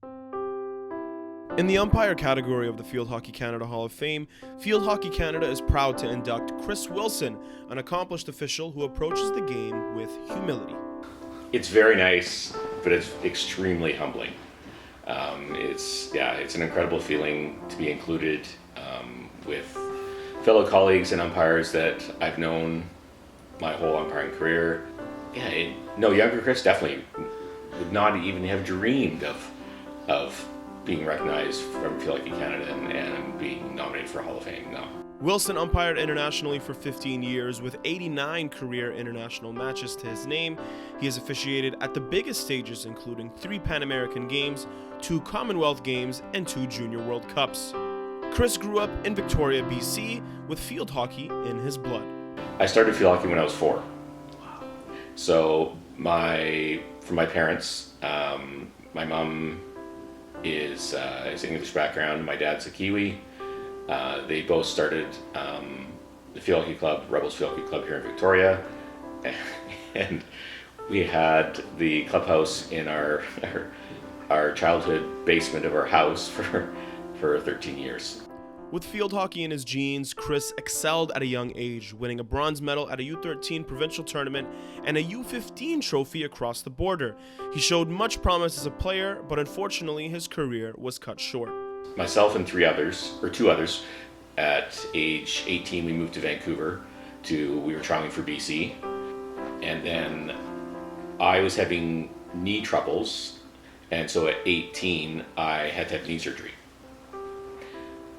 In the umpire category of the Field Hockey Canada Hall of Fame, Field Hockey Canada is proud to induct Chris Wilson, an accomplished official who approaches the game with humility. It's very nice, but it's extremely humbling. It's an incredible feeling to be included with fellow colleagues and umpires that I've known my whole umpiring career. Younger Chris definitely would not even have dreamed of being recognized from Field Hockey Canada and being nominated for Hall of Fame. No. Wilson umpired internationally for 15 years with 89 career international matches to his name. He has officiated at the biggest stages, including 3 Pan American Games, 2 Commonwealth Games, and 2 Junior World Cups. Chris grew up in Victoria, BC, with field hockey in his blood. I started field hockey when I was 4. Wow. So from my parents, my mom is English background. My dad's a Kiwi. They both started the Field Hockey Club, Rebels Field Hockey Club here in Victoria, and we had the clubhouse in our childhood basement of our house for 13 years. With field hockey in his genes, Chris excelled at a young age, winning a bronze medal at a U13 provincial tournament and a U15 trophy across the border. He showed much promise as a player, but unfortunately his career was cut short. Myself and 2 others, at age 18 we moved to Vancouver. We were traveling for BC, and then I was having knee troubles, and so at 18 I had to have knee surgery.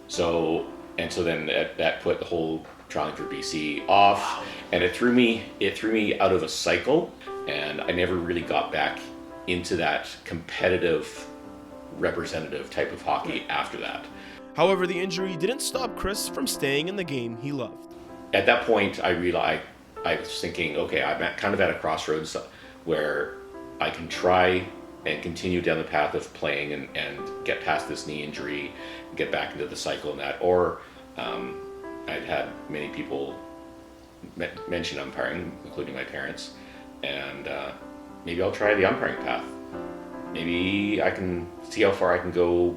So then that put the whole traveling for BC off, and it threw me out of a cycle, and I never really got back into that competitive representative type of hockey after that. However, the injury didn't stop Chris from staying in the game he loved. At that point, I realized, I was thinking, okay, I'm kind of at a crossroads where I can try and continue down the path of playing and get past this knee injury, get back into the cycle and that, or I'd had many people mention umpiring, including my parents, and maybe I'll try the umpiring path. Maybe I can see how far I can go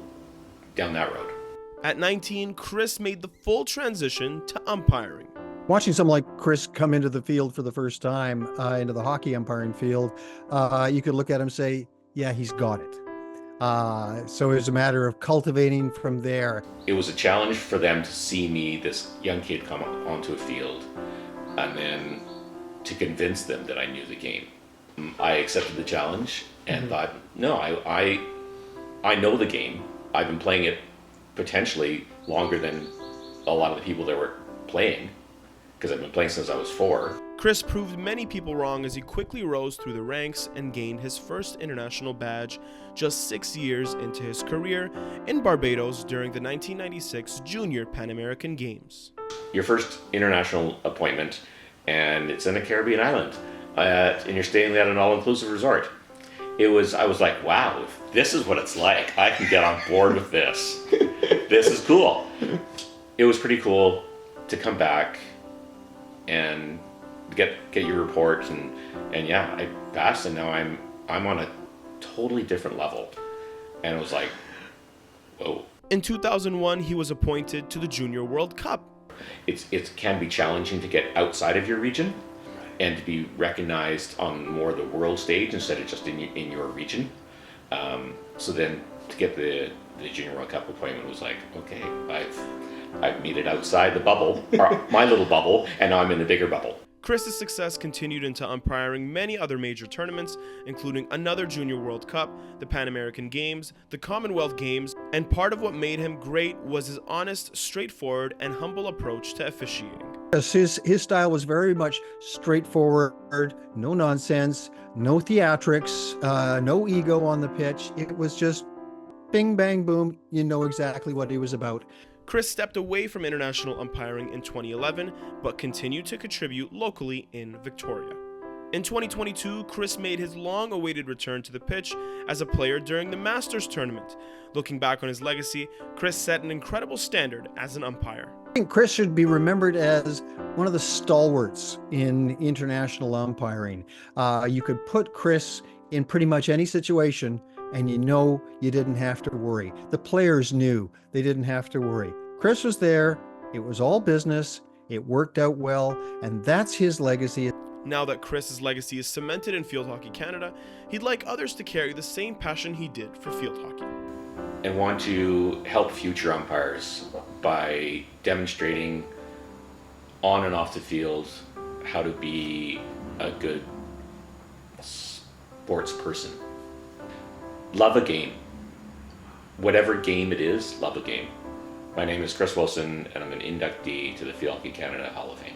down that road. At 19, Chris made the full transition to umpiring. Watching someone like Chris come into the field for the first time, into the hockey umpiring field, you could look at him and say, yeah, he's got it. So it was a matter of cultivating from there. It was a challenge for them to see me, this young kid, come onto a field, and then to convince them that I knew the game. I accepted the challenge and thought, no, I know the game. I've been playing it potentially longer than a lot of the people that were playing, because I've been playing since I was 4. Chris proved many people wrong as he quickly rose through the ranks and gained his first international badge just 6 years into his career in Barbados during the 1996 Junior Pan American Games. Your first international appointment, and it's in a Caribbean island, and you're staying at an all-inclusive resort. I was like, wow, if this is what it's like, I can get on board with this. This is cool. It was pretty cool to come back and get your report, and yeah, I passed, and now I'm on a totally different level. And it was like, whoa. In 2001, he was appointed to the Junior World Cup. It can be challenging to get outside of your region and to be recognized on more the world stage instead of just in your region. So then to get the Junior World Cup appointment was like, okay, I've made it outside the bubble, or my little bubble, and now I'm in the bigger bubble. Chris's success continued into umpiring many other major tournaments, including another Junior World Cup, the Pan American Games, the Commonwealth Games, and part of what made him great was his honest, straightforward, and humble approach to officiating. His style was very much straightforward, no nonsense, no theatrics, no ego on the pitch. It was just bing, bang, boom. You know exactly what he was about. Chris stepped away from international umpiring in 2011, but continued to contribute locally in Victoria. In 2022, Chris made his long-awaited return to the pitch as a player during the Masters tournament. Looking back on his legacy, Chris set an incredible standard as an umpire. I think Chris should be remembered as one of the stalwarts in international umpiring. You could put Chris in pretty much any situation and you didn't have to worry. The players knew they didn't have to worry. Chris was there. It was all business. It worked out well, and that's his legacy. Now that Chris's legacy is cemented in Field Hockey Canada, he'd like others to carry the same passion he did for field hockey. And want to help future umpires by demonstrating on and off the field how to be a good sports person. Love a game. Whatever game it is, love a game. My name is Chris Wilson, and I'm an inductee to the Field Hockey Canada Hall of Fame.